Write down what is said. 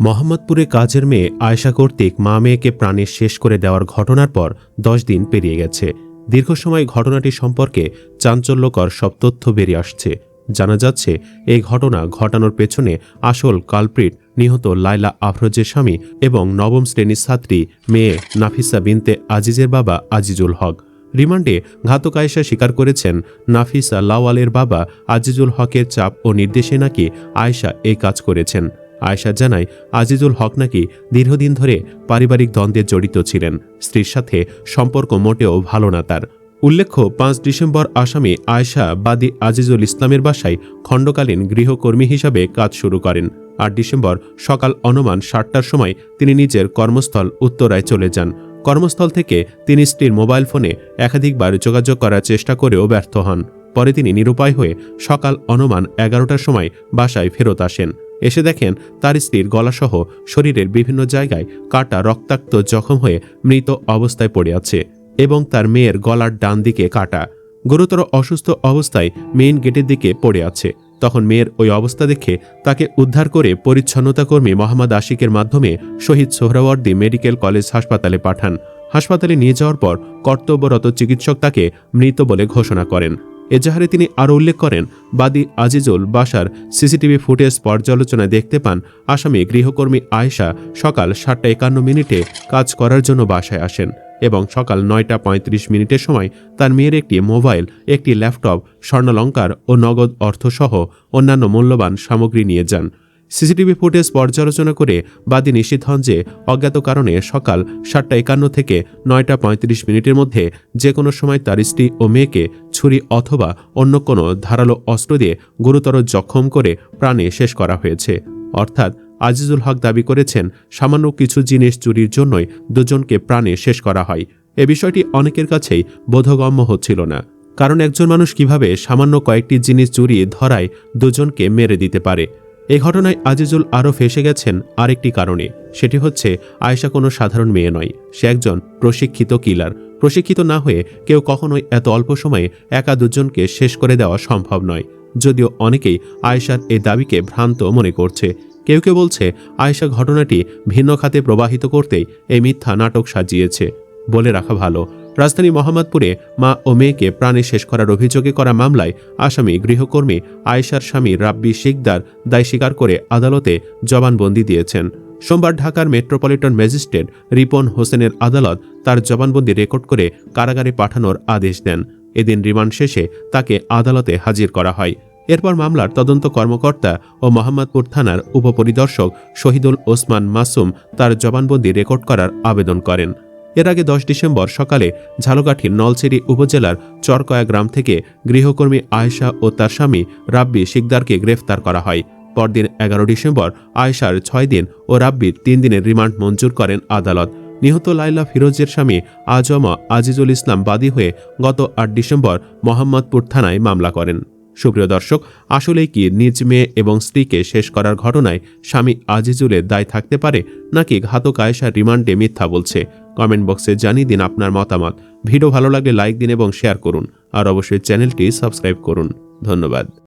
মোহাম্মদপুরে কাজের মেয়ে আয়েশা কর্তৃক মা মেয়েকে প্রাণে শেষ করে দেওয়ার ঘটনার পর ১০ দিন পেরিয়ে গেছে। দীর্ঘ সময় ঘটনাটি সম্পর্কে চাঞ্চল্যকর সব তথ্য বেরিয়ে আসছে। জানা যাচ্ছে এই ঘটনা ঘটানোর পেছনে আসল কালপ্রিট নিহত লায়লা আফরোজের স্বামী এবং নবম শ্রেণীর ছাত্রী মেয়ে নাফিসা বিনতে আজিজের বাবা আজিজুল হক। রিমান্ডে ঘাতক আয়েশা স্বীকার করেছেন নাফিসা লাওয়ালের বাবা আজিজুল হকের চাপ ও নির্দেশে নাকি আয়েশা এই কাজ করেছেন। আয়েশা জানায় আজিজুল হক নাকি দীর্ঘদিন ধরে পারিবারিক দ্বন্দ্বে জড়িত ছিলেন। স্ত্রীর সাথে সম্পর্ক মোটেও ভালো না তার। উল্লেখ্য ৫ ডিসেম্বর আসামি আয়েশা বাদী আজিজুল ইসলামের বাসায় খণ্ডকালীন গৃহকর্মী হিসাবে কাজ শুরু করেন। ৮ ডিসেম্বর সকাল অনুমান ৭টার সময় তিনি নিজের কর্মস্থল উত্তরায় চলে যান। কর্মস্থল থেকে তিনি স্ত্রীর মোবাইল ফোনে একাধিকবার যোগাযোগ করার চেষ্টা করেও ব্যর্থ হন। পরে তিনি নিরুপায় হয়ে সকাল অনুমান ১১টার সময় বাসায় ফেরত আসেন। এসে দেখেন তার স্ত্রীর গলাসহ শরীরের বিভিন্ন জায়গায় কাটা রক্তাক্ত জখম হয়ে মৃত অবস্থায় পড়ে আছে এবং তার মেয়ের গলার ডান দিকে কাটা। গুরুতর অসুস্থ অবস্থায় মেইন গেটের দিকে পড়ে আছে। তখন মেয়ের ওই অবস্থা দেখে তাকে উদ্ধার করে পরিচ্ছন্নতাকর্মী মোহাম্মদ আশিকের মাধ্যমে শহীদ সোহরাওয়ার্দী মেডিকেল কলেজ হাসপাতালে পাঠান। হাসপাতালে নিয়ে যাওয়ার পর কর্তব্যরত চিকিৎসক তাকে মৃত বলে ঘোষণা করেন। এজাহারে তিনি আরও উল্লেখ করেন, বাদী আজিজুল বাসার সিসিটিভি ফুটেজ পর্যালোচনায় দেখতে পান আসামি গৃহকর্মী আয়েশা সকাল ৭টা৫১ কাজ করার জন্য বাসায় আসেন এবং সকাল ৯টা৩৫ সময় তার মেয়ের একটি মোবাইল, একটি ল্যাপটপ, স্বর্ণালংকার ও নগদ অর্থসহ অন্যান্য মূল্যবান সামগ্রী নিয়ে যান। সিসিটিভি ফুটেজ পর্যালোচনা করে বাদী নিশ্চিত হন যে অজ্ঞাত কারণে সকাল ৭টা৫১ থেকে ৯টা৩৫ মধ্যে যে কোনো সময় তার স্ত্রী ও মেয়েকে ছুরি অথবা অন্য কোনো ধারালো অস্ত্র দিয়ে গুরুতর জখম করে প্রাণে শেষ করা হয়েছে। অর্থাৎ আজিজুল হক দাবি করেছেন সামান্য কিছু জিনিস চুরির জন্যই দুজনকে প্রাণে শেষ করা হয়। এ বিষয়টি অনেকের কাছেই বোধগম্য হচ্ছিল না, কারণ একজন মানুষ কিভাবে সামান্য কয়েকটি জিনিস চুরিয়ে ধরায় দুজনকে মেরে দিতে পারে। এই ঘটনায় আজিজুল আরও ফেঁসে গেছেন আরেকটি কারণে, সেটি হচ্ছে আয়েশা কোনো সাধারণ মেয়ে নয়, সে একজন প্রশিক্ষিত কিলার। প্রশিক্ষিত না হয়ে কেউ কখনোই এত অল্প সময়ে একা দুজনকে শেষ করে দেওয়া সম্ভব নয়। যদিও অনেকেই আয়েশার এই দাবিকে ভ্রান্ত মনে করছে। কেউ কেউ বলছে আয়েশা ঘটনাটি ভিন্ন খাতে প্রবাহিত করতেই এই মিথ্যা নাটক সাজিয়েছে। বলে রাখা ভালো, রাজধানী মোহাম্মদপুরে মা ও মেয়েকে প্রাণে শেষ করার অভিযোগে করা মামলায় আসামি গৃহকর্মী আয়েশার স্বামী রাব্বি শিকদার দায় স্বীকার করে আদালতে জবানবন্দি দিয়েছেন। সোমবার ঢাকার মেট্রোপলিটন ম্যাজিস্ট্রেট রিপন হোসেনের আদালত তার জবানবন্দি রেকর্ড করে কারাগারে পাঠানোর আদেশ দেন। এদিন রিমান্ড শেষে তাকে আদালতে হাজির করা হয়। এরপর মামলার তদন্ত কর্মকর্তা ও মোহাম্মদপুর থানার উপপরিদর্শক শহীদুল ওসমান মাসুম তার জবানবন্দি রেকর্ড করার আবেদন করেন। এর আগে ১০ ডিসেম্বর সকালে ঝালকাঠির নলছিটি উপজেলার চরকয়া গ্রাম থেকে গৃহকর্মী আয়েশা ও তার স্বামী রাব্বি শিকদারকে গ্রেফতার করা হয়। পরদিন ১১ ডিসেম্বর আয়েশার ৬ দিন ও রাব্বির ৩ দিনের রিমান্ড মঞ্জুর করেন আদালত। নিহত লায়লা ফিরোজের স্বামী আজম আজিজুল ইসলাম বাদী হয়ে গত ৮ ডিসেম্বর মোহাম্মদপুর থানায় মামলা করেন। সুপ্রিয় দর্শক, আসলেই কি নিজ মেয়ে এবং স্ত্রীকে শেষ করার ঘটনায় স্বামী আজিজুলের দায় থাকতে পারে, নাকি ঘাতক আয়েশা রিমান্ডে মিথ্যা বলছে? কমেন্ট বক্সে জানিয়ে দিন আপনার মতামত। ভিডিও ভালো লাগলে লাইক দিন এবং শেয়ার করুন, আর অবশ্যই চ্যানেলটি সাবস্ক্রাইব করুন। ধন্যবাদ।